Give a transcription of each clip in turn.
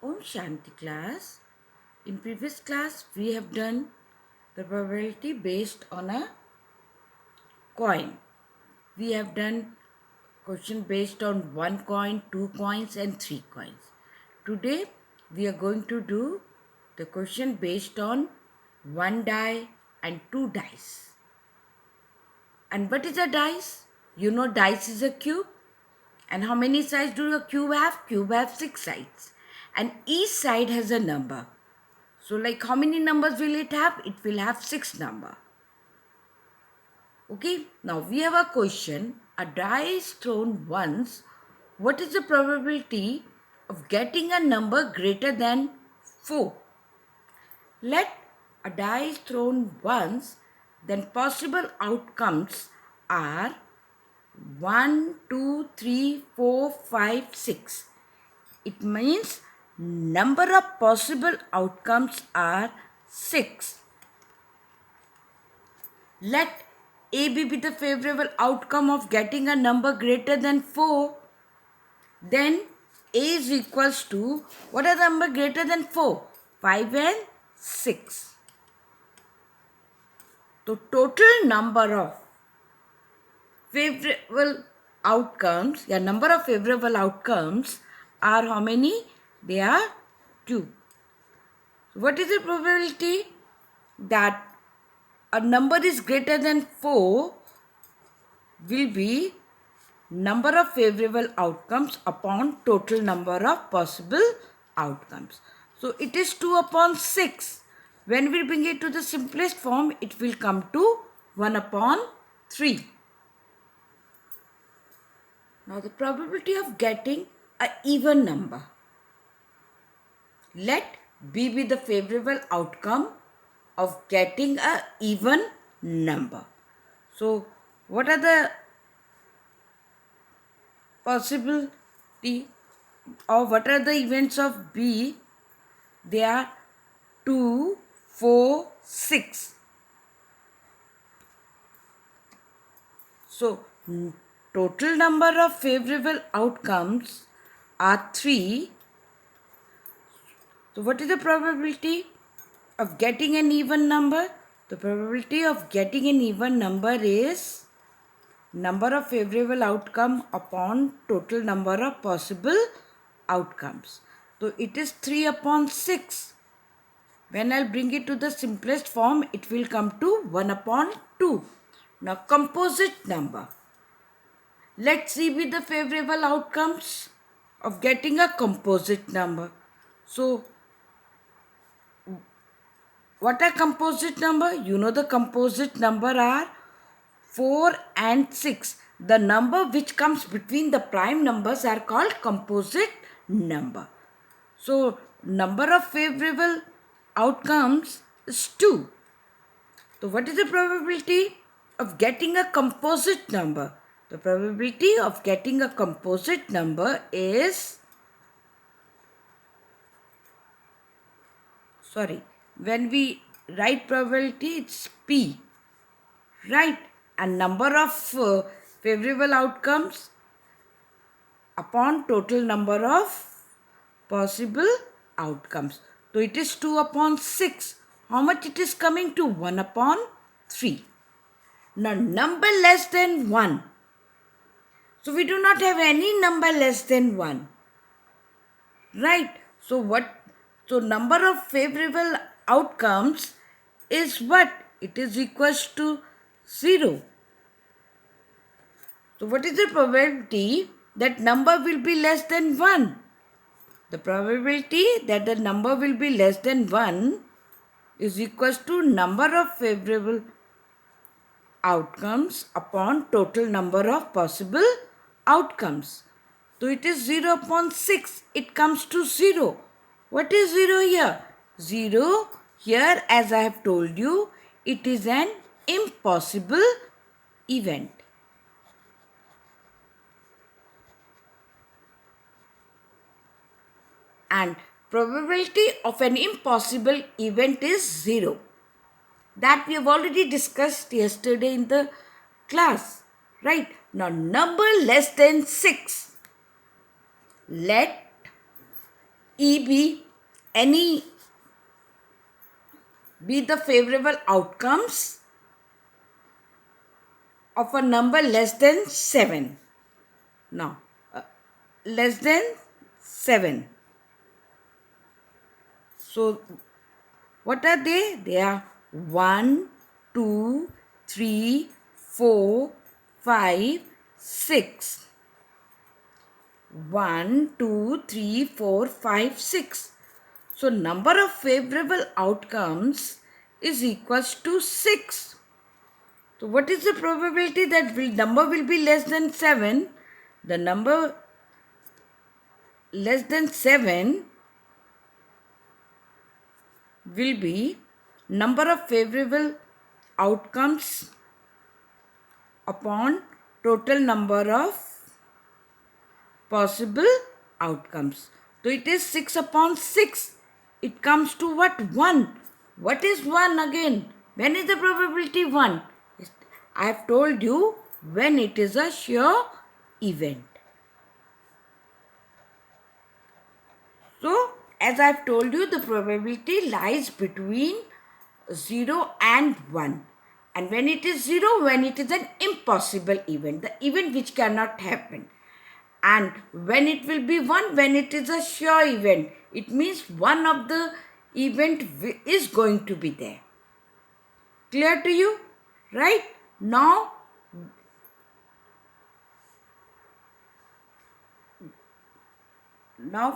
Om Shanti class. In previous class, we have done the probability based on a coin. We have done question based on 1 coin, 2 coins and 3 coins. Today, we are going to do the question based on 1 die and 2 dice. And what is a dice? You know dice is a cube. And how many sides do a cube have? Cube have 6 sides. And each side has a number. So like how many numbers will it have? It will have 6 number. Okay, now we have a question. A die is thrown once. What is the probability of getting a number greater than 4? Let a die is thrown once, then possible outcomes are 1, 2, 3, 4, 5, 6. It means number of possible outcomes are 6. Let A be the favorable outcome of getting a number greater than 4. Then A is equals to, what are the number greater than 4? 5 and 6. So total number of favorable outcomes, number of favorable outcomes are how many? They are 2. What is the probability that a number is greater than 4 will be number of favorable outcomes upon total number of possible outcomes. So it is 2 upon 6. When we bring it to the simplest form, it will come to 1 upon 3. Now the probability of getting an even number. Let B be the favorable outcome of getting an even number. So what are the possibility or what are the events of B? They are 2, 4, 6. So total number of favorable outcomes are 3. So what is the probability of getting an even number? The probability of getting an even number is number of favorable outcome upon total number of possible outcomes. So it is 3 upon 6. When I'll bring it to the simplest form, it will come to 1 upon 2. Now composite number. Let's see with the favorable outcomes of getting a composite number. So what are composite number? You know the composite number are 4 and 6. The number which comes between the prime numbers are called composite number. So number of favorable outcomes is 2. So what is the probability of getting a composite number? The probability of getting a composite number is, when we write probability, it's P, right? And number of favorable outcomes upon total number of possible outcomes. So it is 2 upon 6. How much it is coming to? 1 upon 3. Now number less than 1. So we do not have any number less than 1. Right? So number of favorable outcomes is what? It is equals to 0. So what is the probability that number will be less than 1? The probability that the number will be less than 1 is equals to number of favorable outcomes upon total number of possible outcomes. So it is 0 upon 6. It comes to 0. What is 0 here? 0 here, as I have told you, it is an impossible event. And probability of an impossible event is 0. That we have already discussed yesterday in the class. Right? Now number less than 6. Let E any be the favorable outcomes of a number less than 7. Now, less than 7. So, what are they? They are 1, 2, 3, 4, 5, 6. 1, 2, 3, 4, 5, 6. So, number of favorable outcomes is equals to 6. So, what is the probability that number will be less than 7? The number less than 7 will be number of favorable outcomes upon total number of possible outcomes. So it is 6 upon 6. It comes to what? 1. What is 1 again? When is the probability 1? I have told you when it is a sure event. So, as I have told you, the probability lies between 0 and 1. And when it is 0, when it is an impossible event, the event which cannot happen. And when it will be 1, when it is a sure event, it means one of the event is going to be there. Clear to you? Right? Now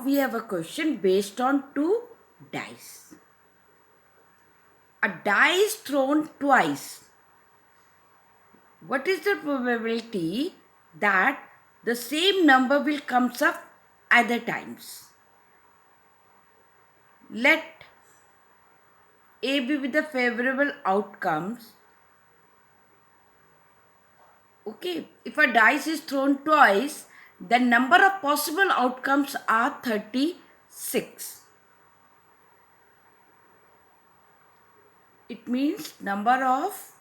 we have a question based on 2 dice. A die is thrown twice. What is the probability that the same number will come up either times? Let A be with the favorable outcomes. Okay, if a dice is thrown twice, the number of possible outcomes are 36. It means number of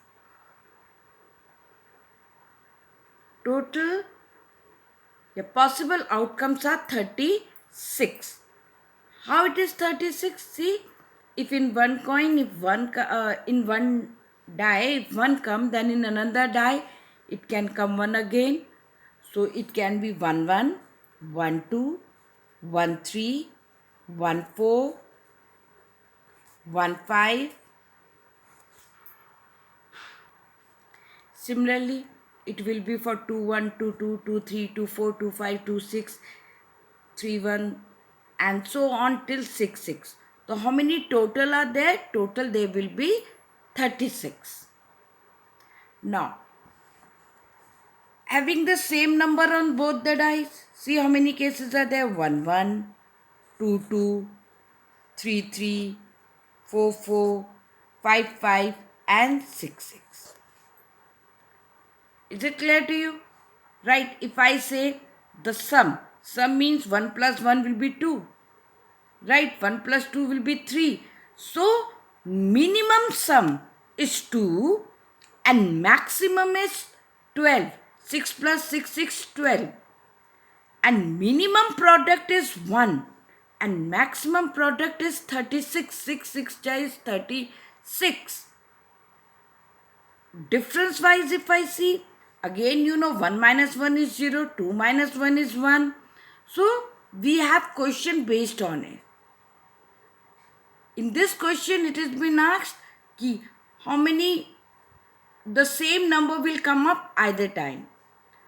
total possible outcomes are 36. How it is 36? See, if in one coin, in one die, if one come, then in another die, it can come 1 again. So it can be 1, 1, 1, 2, 1, 3, 1, 4, 1, 5. Similarly, it will be for 2, 1, 2, 2, 2, 3, 2, 4, 2, 5, 2, 6, 3, 1, and so on till 6, 6. So how many total are there? Total there will be 36. Now, having the same number on both the dice, see how many cases are there? 1, 1, 2, 2, 3, 3, 4, 4, 5, 5, and 6, 6. Is it clear to you? Right, if I say the sum means 1 plus 1 will be 2. Right, 1 plus 2 will be 3. So, minimum sum is 2 and maximum is 12. 6 plus 6, 6, 12. And minimum product is 1 and maximum product is 36. 6, 6 is 36. Difference wise, if I see, again 1 minus 1 is 0, 2 minus 1 is 1. So, we have question based on it. In this question, it has been asked ki how many the same number will come up either time.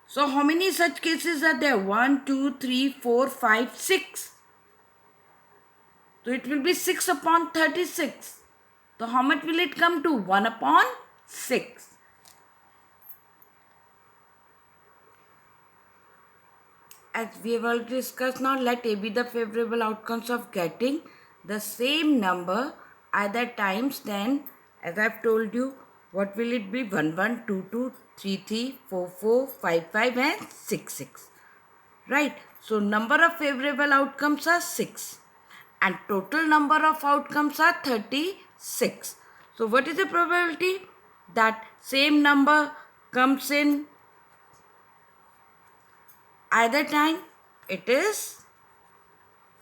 So, how many such cases are there? 1, 2, 3, 4, 5, 6. So, it will be 6 upon 36. So, how much will it come to? 1 upon 6. As we have already discussed, now let A be the favorable outcomes of getting the same number either times. Then, as I have told you, what will it be? 1, 1, 2, 2, 3, 3, 4, 4, 5, 5 and 6, 6. Right. So, number of favorable outcomes are 6 and total number of outcomes are 36. So, what is the probability that same number comes in either time? It is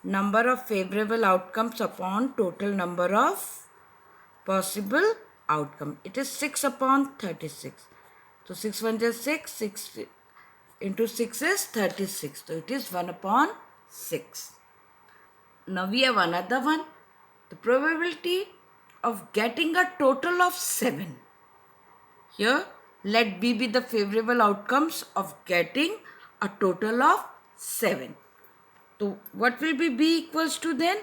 number of favorable outcomes upon total number of possible outcome. It is 6 upon 36. So 6 1 is 6, 6 into 6 is 36. So it is 1 upon 6. Now we have another one. The probability of getting a total of 7. Here, let B be the favorable outcomes of getting a total of 7. So, what will be B equals to then?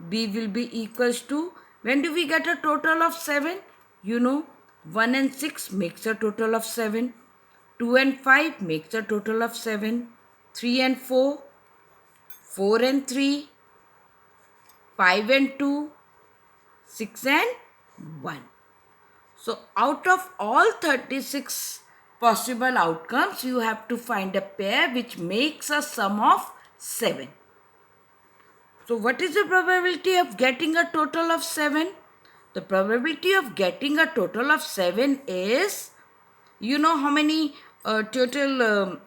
B will be equals to, when do we get a total of 7? You know, 1 and 6 makes a total of 7. 2 and 5 makes a total of 7. 3 and 4, 4 and 3, 5 and 2, 6 and 1. So out of all 36 possible outcomes, you have to find a pair which makes a sum of 7. So what is the probability of getting a total of 7? The probability of getting a total of 7 is, you know how many total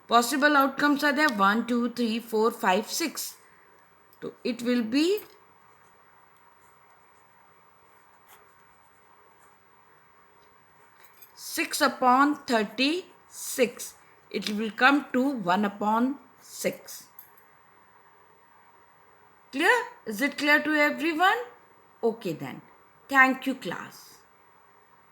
possible outcomes are there? 1, 2, 3, 4, 5, 6. So it will be 6 upon 36. It will come to 1 upon 6. Clear? Is it clear to everyone? Okay then. Thank you, class.